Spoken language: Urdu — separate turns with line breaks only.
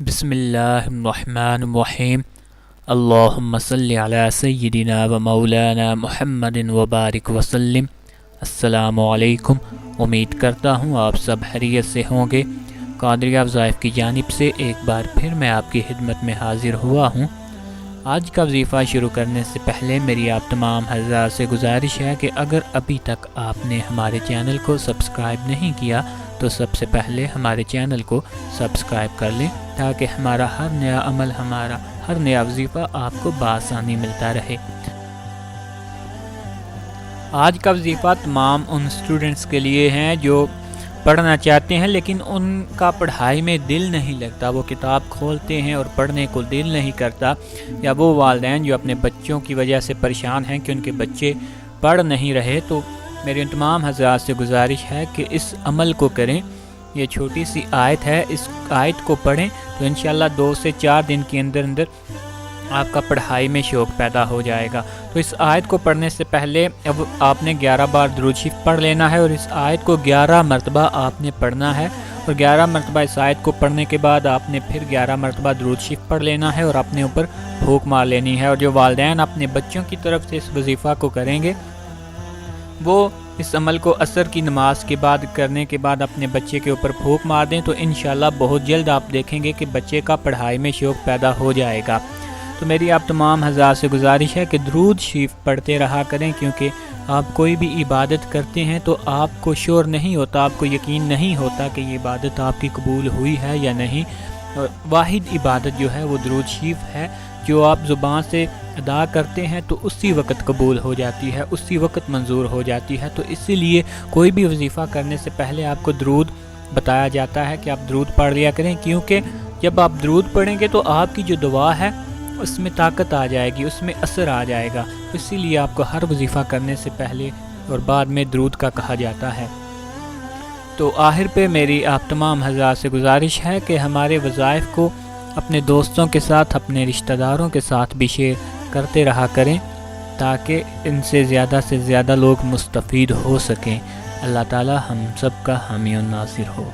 بسم اللہ الرحمن الرحیم اللہم صلی علی سیدنا و مولانا محمد وبارک وسلم۔ السلام علیکم، امید کرتا ہوں آپ سب خیریت سے ہوں گے۔ قادریہ وظائف کی جانب سے ایک بار پھر میں آپ کی خدمت میں حاضر ہوا ہوں۔ آج کا وظیفہ شروع کرنے سے پہلے میری آپ تمام حضرات سے گزارش ہے کہ اگر ابھی تک آپ نے ہمارے چینل کو سبسکرائب نہیں کیا تو سب سے پہلے ہمارے چینل کو سبسکرائب کر لیں تاکہ ہمارا ہر نیا عمل، ہمارا ہر نیا وظیفہ آپ کو بآسانی ملتا رہے۔ آج کا وظیفہ تمام ان اسٹوڈنٹس کے لیے ہیں جو پڑھنا چاہتے ہیں لیکن ان کا پڑھائی میں دل نہیں لگتا، وہ کتاب کھولتے ہیں اور پڑھنے کو دل نہیں کرتا، یا وہ والدین جو اپنے بچوں کی وجہ سے پریشان ہیں کہ ان کے بچے پڑھ نہیں رہے، تو میری ان تمام حضرات سے گزارش ہے کہ اس عمل کو کریں۔ یہ چھوٹی سی آیت ہے، اس آیت کو پڑھیں تو انشاءاللہ 2 سے 4 دن کے اندر آپ کا پڑھائی میں شوق پیدا ہو جائے گا۔ تو اس آیت کو پڑھنے سے پہلے اب آپ نے 11 بار درود شریف پڑھ لینا ہے، اور اس آیت کو 11 مرتبہ آپ نے پڑھنا ہے، اور 11 مرتبہ اس آیت کو پڑھنے کے بعد آپ نے پھر 11 مرتبہ درود شریف پڑھ لینا ہے اور اپنے اوپر پھونک مار لینی ہے۔ اور جو والدین اپنے بچوں کی طرف سے اس وظیفہ کو کریں گے وہ اس عمل کو عصر کی نماز کے بعد کرنے کے بعد اپنے بچے کے اوپر پھونک مار دیں تو انشاءاللہ بہت جلد آپ دیکھیں گے کہ بچے کا پڑھائی میں شوق پیدا ہو جائے گا۔ تو میری آپ تمام حضرات سے گزارش ہے کہ درود شریف پڑھتے رہا کریں، کیونکہ آپ کوئی بھی عبادت کرتے ہیں تو آپ کو شعور نہیں ہوتا، آپ کو یقین نہیں ہوتا کہ یہ عبادت آپ کی قبول ہوئی ہے یا نہیں۔ اور واحد عبادت جو ہے وہ درود شریف ہے، جو آپ زبان سے ادا کرتے ہیں تو اسی وقت قبول ہو جاتی ہے، اسی وقت منظور ہو جاتی ہے۔ تو اسی لیے کوئی بھی وظیفہ کرنے سے پہلے آپ کو درود بتایا جاتا ہے کہ آپ درود پڑھ لیا کریں، کیونکہ جب آپ درود پڑھیں گے تو آپ کی جو دعا ہے اس میں طاقت آ جائے گی، اس میں اثر آ جائے گا۔ اسی لیے آپ کو ہر وظیفہ کرنے سے پہلے اور بعد میں درود کا کہا جاتا ہے۔ تو آخر پہ میری آپ تمام حضرات سے گزارش ہے کہ ہمارے وظائف کو اپنے دوستوں کے ساتھ، اپنے رشتہ داروں کے ساتھ بھی شیئر کرتے رہا کریں تاکہ ان سے زیادہ لوگ مستفید ہو سکیں۔ اللہ تعالی ہم سب کا حامی و ناصر ہو۔